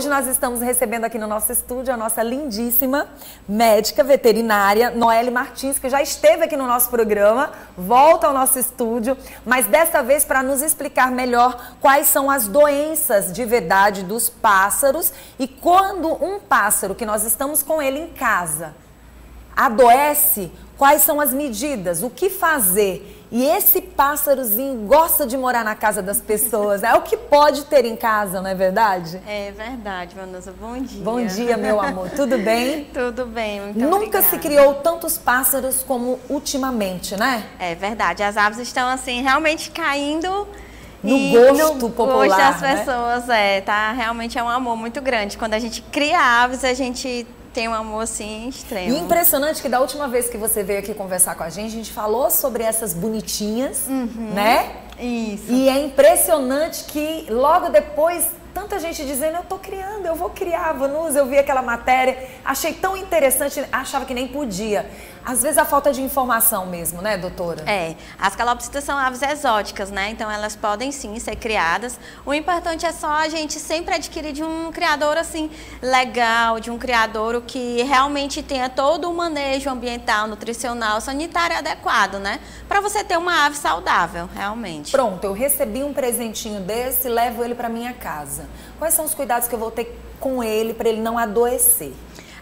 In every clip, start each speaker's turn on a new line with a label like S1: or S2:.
S1: Hoje nós estamos recebendo aqui no nosso estúdio a nossa lindíssima médica veterinária, Noelle Martins, que já esteve aqui no nosso programa, volta ao nosso estúdio, mas desta vez para nos explicar melhor quais são as doenças de verdade dos pássaros e quando um pássaro, que nós estamos com ele em casa, adoece, quais são as medidas, o que fazer. E esse pássarozinho gosta de morar na casa das pessoas. É o que pode ter em casa, não é verdade?
S2: É verdade, Vanusa. Bom dia.
S1: Bom dia, meu amor. Tudo bem?
S2: Tudo bem, muito
S1: Nunca
S2: obrigada.
S1: se criou tantos pássaros como ultimamente, né?
S2: É verdade. As aves estão, assim, realmente caindo
S1: no gosto popular,
S2: gosto das
S1: né?
S2: pessoas. Realmente é um amor muito grande. Quando a gente cria aves, a gente tem um amor, assim, extremo.
S1: E impressionante que da última vez que você veio aqui conversar com a gente falou sobre essas bonitinhas, né?
S2: Isso.
S1: E é impressionante que logo depois, tanta gente dizendo, eu tô criando, eu vou criar, Vanusa, eu vi aquela matéria, achei tão interessante, achava que nem podia. Às vezes a falta de informação mesmo, né, doutora?
S2: É, as calopsitas são aves exóticas, né? Então elas podem sim ser criadas. O importante é só a gente sempre adquirir de um criador assim legal, de um criador que realmente tenha todo o manejo ambiental, nutricional, sanitário adequado, né? Para você ter uma ave saudável, realmente.
S1: Pronto, eu recebi um presentinho desse, levo ele para minha casa. Quais são os cuidados que eu vou ter com ele para ele não adoecer?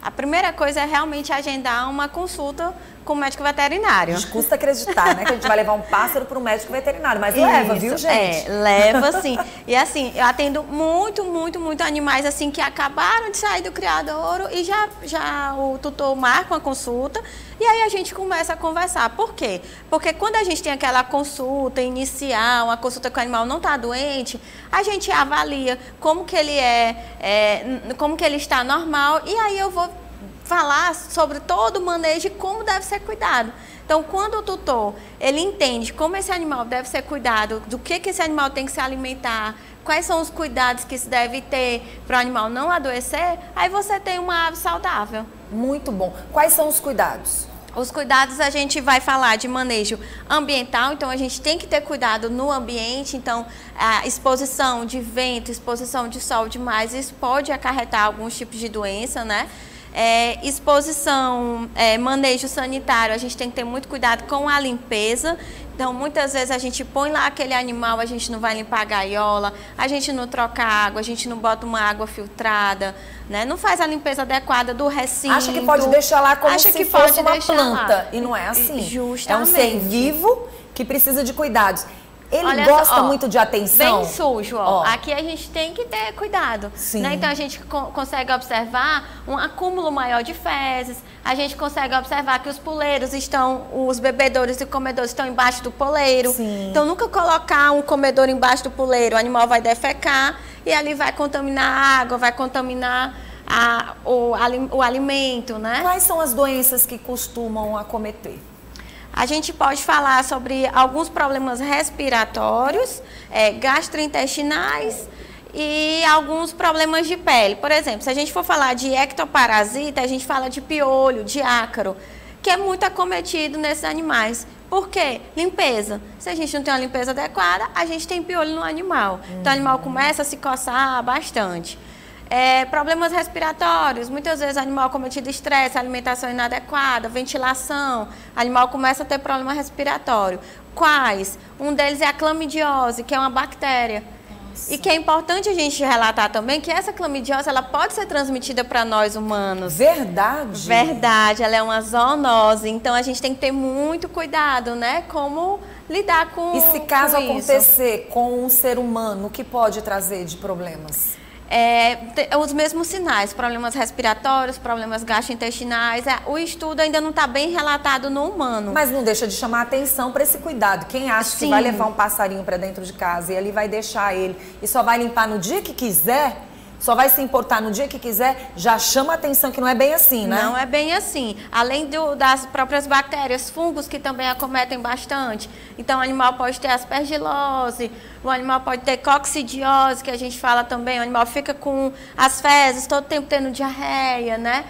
S2: A primeira coisa é realmente agendar uma consulta com o médico veterinário.
S1: A gente custa acreditar, né? Que a gente vai levar um pássaro para o médico veterinário, mas leva, viu, gente?
S2: Leva sim. E assim, eu atendo muito animais assim que acabaram de sair do criadouro e já o tutor marca uma consulta e aí a gente começa a conversar. Por quê? Porque quando a gente tem aquela consulta inicial, uma consulta que o animal não está doente, a gente avalia como que ele como que ele está normal e aí eu vou falar sobre todo o manejo e como deve ser cuidado. Então, quando o tutor, ele entende como esse animal deve ser cuidado, do que esse animal tem que se alimentar, quais são os cuidados que se deve ter para o animal não adoecer, aí você tem uma ave saudável.
S1: Muito bom. Quais são os cuidados?
S2: Os cuidados a gente vai falar de manejo ambiental, então a gente tem que ter cuidado no ambiente, então a exposição de vento, exposição de sol demais, isso pode acarretar alguns tipos de doença, né? Exposição, manejo sanitário, a gente tem que ter muito cuidado com a limpeza. Então, muitas vezes a gente põe lá aquele animal, a gente não vai limpar a gaiola, a gente não troca água, a gente não bota uma água filtrada, né? Não faz a limpeza adequada do recinto.
S1: Acha que pode deixar lá como se fosse uma planta. E não é assim.
S2: Justamente.
S1: É um ser vivo que precisa de cuidados. Ele
S2: Olha
S1: gosta
S2: só,
S1: muito de atenção.
S2: Bem sujo, ó. Aqui a gente tem que ter cuidado.
S1: Sim.
S2: Né? Então a gente consegue observar um acúmulo maior de fezes, a gente consegue observar que os poleiros estão, os bebedouros e comedores estão embaixo do poleiro.
S1: Sim.
S2: Então nunca colocar um comedor embaixo do poleiro, o animal vai defecar e ali vai contaminar a água, vai contaminar o alimento, né?
S1: Quais são as doenças que costumam acometer?
S2: A gente pode falar sobre alguns problemas respiratórios, gastrointestinais e alguns problemas de pele. Por exemplo, se a gente for falar de ectoparasita, a gente fala de piolho, de ácaro, que é muito acometido nesses animais. Por quê? Limpeza. Se a gente não tem uma limpeza adequada, a gente tem piolho no animal. Então o animal começa a se coçar bastante. Problemas respiratórios, muitas vezes o animal cometido estresse, alimentação inadequada, ventilação, o animal começa a ter problema respiratório. Quais? Um deles é a clamidiose, que é uma bactéria. Nossa. E que é importante a gente relatar também que essa clamidiose ela pode ser transmitida para nós humanos.
S1: Verdade?
S2: Verdade, ela é uma zoonose, então a gente tem que ter muito cuidado, né? Como lidar com isso.
S1: E se caso acontecer com um ser humano, o que pode trazer de problemas?
S2: Os mesmos sinais, problemas respiratórios, problemas gastrointestinais. O estudo ainda não está bem relatado no humano.
S1: Mas não deixa de chamar atenção para esse cuidado. Quem acha que vai levar um passarinho para dentro de casa e ali vai deixar ele e só vai limpar no dia que quiser, só vai se importar no dia que quiser, já chama atenção que não é bem assim, né?
S2: Não é bem assim. Além das próprias bactérias, fungos que também acometem bastante. Então, o animal pode ter aspergilose, o animal pode ter coccidiose, que a gente fala também. O animal fica com as fezes todo tempo tendo diarreia, né?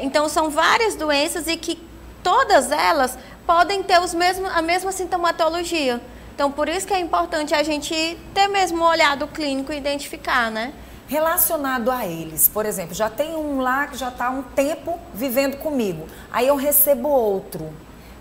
S2: Então, são várias doenças e que todas elas podem ter a mesma sintomatologia. Então, por isso que é importante a gente ter mesmo o olhado clínico e identificar, né?
S1: Relacionado a eles, por exemplo, já tem um lá que já está há um tempo vivendo comigo, aí eu recebo outro.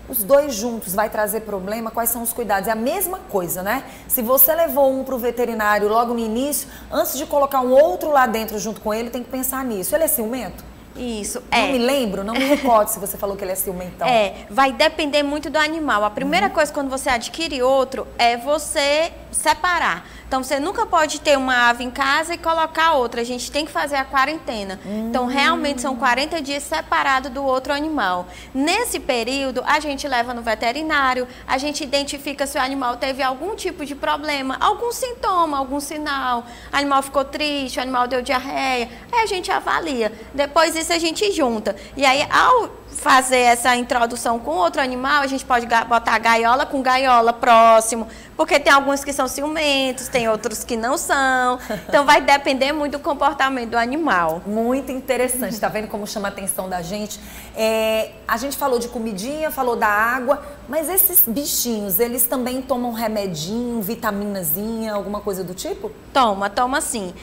S1: Os dois juntos vai trazer problema? Quais são os cuidados? É a mesma coisa, né? Se você levou um para o veterinário logo no início, antes de colocar um outro lá dentro junto com ele, tem que pensar nisso. Ele é ciumento?
S2: Isso,
S1: Não me lembro, não me recordo se você falou que ele é ciumentão.
S2: Vai depender muito do animal. A primeira coisa quando você adquire outro é você separar. Então, você nunca pode ter uma ave em casa e colocar outra. A gente tem que fazer a quarentena. Então, realmente, são 40 dias separados do outro animal. Nesse período, a gente leva no veterinário, a gente identifica se o animal teve algum tipo de problema, algum sintoma, algum sinal. O animal ficou triste, o animal deu diarreia. Aí a gente avalia. Depois disso, a gente junta. E aí, ao fazer essa introdução com outro animal, a gente pode botar gaiola com gaiola próximo, porque tem alguns que são ciumentos, tem outros que não são. Então, vai depender muito do comportamento do animal.
S1: Muito interessante, tá vendo como chama a atenção da gente? A gente falou de comidinha, falou da água, mas esses bichinhos, eles também tomam remedinho, vitaminazinha, alguma coisa do tipo?
S2: Toma sim.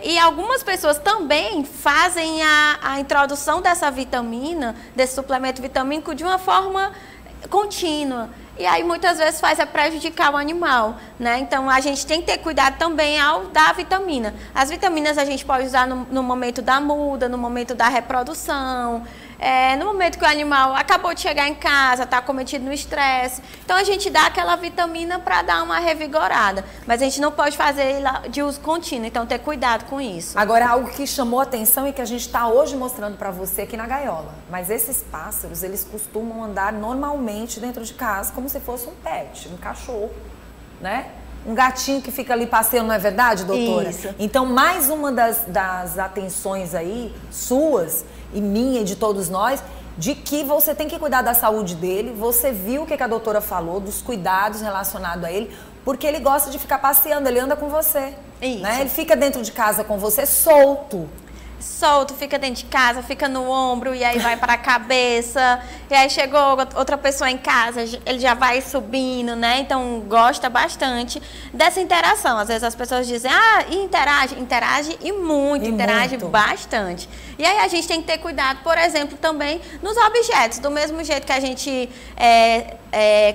S2: E algumas pessoas também fazem a introdução dessa vitamina, desse suplemento vitamínico, de uma forma contínua. E aí, muitas vezes, faz prejudicar o animal, né? Então, a gente tem que ter cuidado também ao dar a vitamina. As vitaminas a gente pode usar no momento da muda, no momento da reprodução, no momento que o animal acabou de chegar em casa, está cometido no estresse. Então, a gente dá aquela vitamina para dar uma revigorada. Mas a gente não pode fazer de uso contínuo, então ter cuidado com isso.
S1: Agora, algo que chamou a atenção e que a gente está hoje mostrando para você aqui na gaiola. Mas esses pássaros, eles costumam andar normalmente dentro de casa, como se fosse um pet, um cachorro, né? Um gatinho que fica ali passeando, não é verdade, doutora?
S2: Isso.
S1: Então, mais uma das atenções aí, suas e minha e de todos nós, de que você tem que cuidar da saúde dele. Você viu o que a doutora falou, dos cuidados relacionados a ele, porque ele gosta de ficar passeando, ele anda com você.
S2: Isso.
S1: Né? Ele fica dentro de casa com você, solto.
S2: Fica dentro de casa, fica no ombro e aí vai para a cabeça. E aí chegou outra pessoa em casa, ele já vai subindo, né? Então gosta bastante dessa interação. Às vezes as pessoas dizem, interage e muito, interage bastante. E aí a gente tem que ter cuidado, por exemplo, também nos objetos. Do mesmo jeito que a gente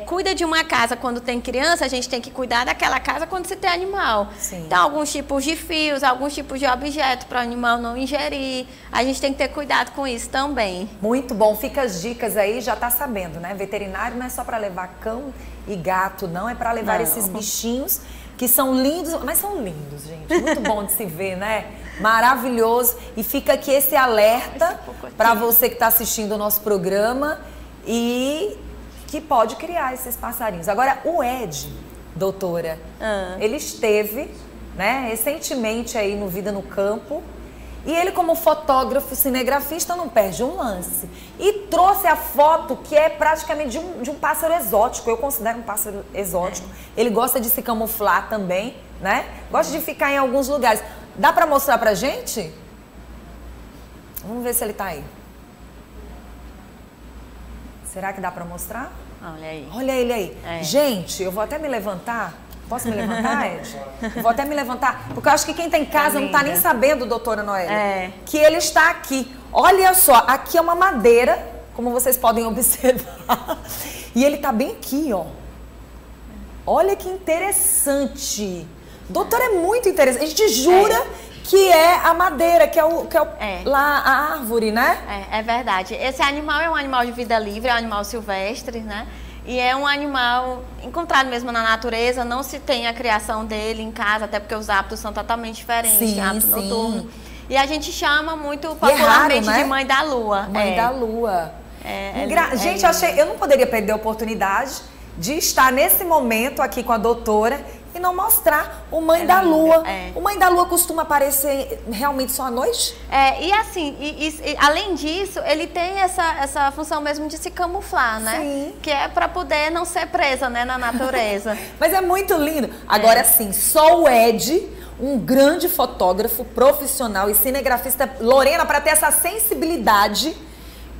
S2: cuida de uma casa quando tem criança, a gente tem que cuidar daquela casa quando se tem animal.
S1: Sim.
S2: Então, alguns tipos de fios, alguns tipos de objetos para o animal não ingerir. A gente tem que ter cuidado com isso também.
S1: Muito bom. Fica as dicas aí, já tá sabendo, né? Veterinário não é só para levar cão e gato, não. É para levar esses bichinhos que são lindos, mas são lindos, gente. Muito bom de se ver, né? Maravilhoso. E fica aqui esse alerta para você que está assistindo o nosso programa e que pode criar esses passarinhos. Agora, o Ed, doutora, ele esteve, né, recentemente aí no Vida no Campo, e ele, como fotógrafo, cinegrafista, não perde um lance. E trouxe a foto que é praticamente de um pássaro exótico. Eu considero um pássaro exótico. Ele gosta de se camuflar também, né? Gosta de ficar em alguns lugares. Dá pra mostrar pra gente? Vamos ver se ele tá aí. Será que dá pra mostrar?
S2: Olha aí.
S1: Olha ele aí. Gente, eu vou até me levantar. Posso me levantar, Ed? Eu vou até me levantar, porque eu acho que quem tá em casa não tá nem sabendo, doutora Noélia, que ele está aqui. Olha só, aqui é uma madeira, como vocês podem observar. E ele tá bem aqui, ó. Olha que interessante. Doutora, é muito interessante. A gente jura que é a madeira, que é lá a árvore, né?
S2: É verdade. Esse animal é um animal de vida livre, é um animal silvestre, né? E é um animal encontrado mesmo na natureza, não se tem a criação dele em casa, até porque os hábitos são totalmente diferentes, hábito noturno. E a gente chama muito popularmente de Mãe da Lua.
S1: Mãe da Lua. Gente, eu não poderia perder a oportunidade de estar nesse momento aqui com a doutora e não mostrar o Mãe da Lua. O Mãe da Lua costuma aparecer realmente só à noite?
S2: E assim, além disso, ele tem essa função mesmo de se camuflar, né?
S1: Sim.
S2: Que é para poder não ser presa, né, na natureza.
S1: Mas é muito lindo. Agora sim, só o Ed, um grande fotógrafo profissional e cinegrafista, Lorena, para ter essa sensibilidade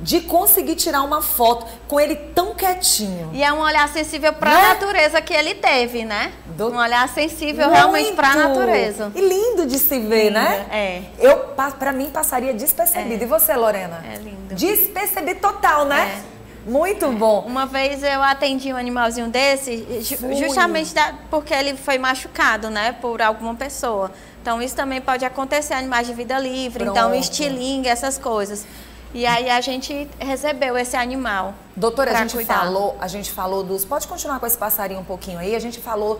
S1: de conseguir tirar uma foto com ele tão quietinho.
S2: E é um olhar sensível para a natureza que ele teve, né? Um olhar sensível realmente para a natureza.
S1: E lindo de se ver, né?
S2: É.
S1: Para mim, passaria despercebido. E você, Lorena?
S2: É lindo.
S1: Despercebido total, né? Muito bom.
S2: Uma vez eu atendi um animalzinho desse, justamente porque ele foi machucado, né? Por alguma pessoa. Então, isso também pode acontecer, animais de vida livre, então estilingue, essas coisas. E aí a gente recebeu esse animal.
S1: Doutora, a gente falou dos... Pode continuar com esse passarinho um pouquinho aí? A gente falou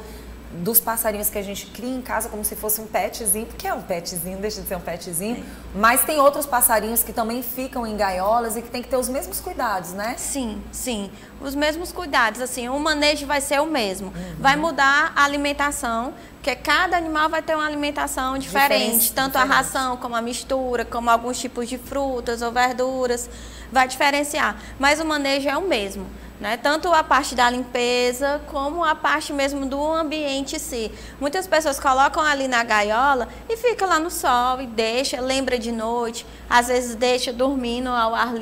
S1: dos passarinhos que a gente cria em casa como se fosse um petzinho, porque é um petzinho, deixa de ser um petzinho. Sim. Mas tem outros passarinhos que também ficam em gaiolas e que tem que ter os mesmos cuidados, né?
S2: Sim, sim. Os mesmos cuidados, assim, o manejo vai ser o mesmo. Vai mudar a alimentação, porque cada animal vai ter uma alimentação diferente. Tanto a ração, como a mistura, como alguns tipos de frutas ou verduras, vai diferenciar. Mas o manejo é o mesmo. Né? Tanto a parte da limpeza, como a parte mesmo do ambiente em si. Muitas pessoas colocam ali na gaiola e fica lá no sol e deixa, lembra de noite, às vezes deixa dormindo ao ar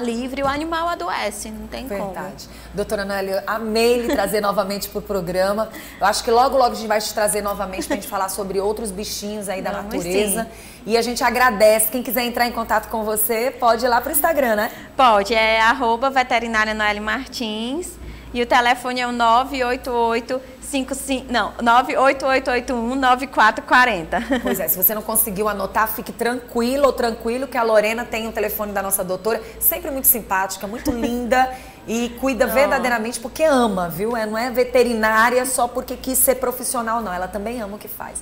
S2: livre, o animal adoece, não tem como.
S1: Verdade. Doutora Noeli, amei lhe trazer novamente para o programa. Eu acho que logo a gente vai te trazer novamente para a gente falar sobre outros bichinhos aí da natureza. Sim. E a gente agradece. Quem quiser entrar em contato com você, pode ir lá para o Instagram, né?
S2: Pode, é @veterinária Noeli Martins. E o telefone é o 98881-9440.
S1: Pois é, se você não conseguiu anotar, fique tranquilo ou tranquilo que a Lorena tem o telefone da nossa doutora, sempre muito simpática, muito linda e cuida verdadeiramente porque ama, viu? Não é veterinária só porque quis ser profissional, não. Ela também ama o que faz.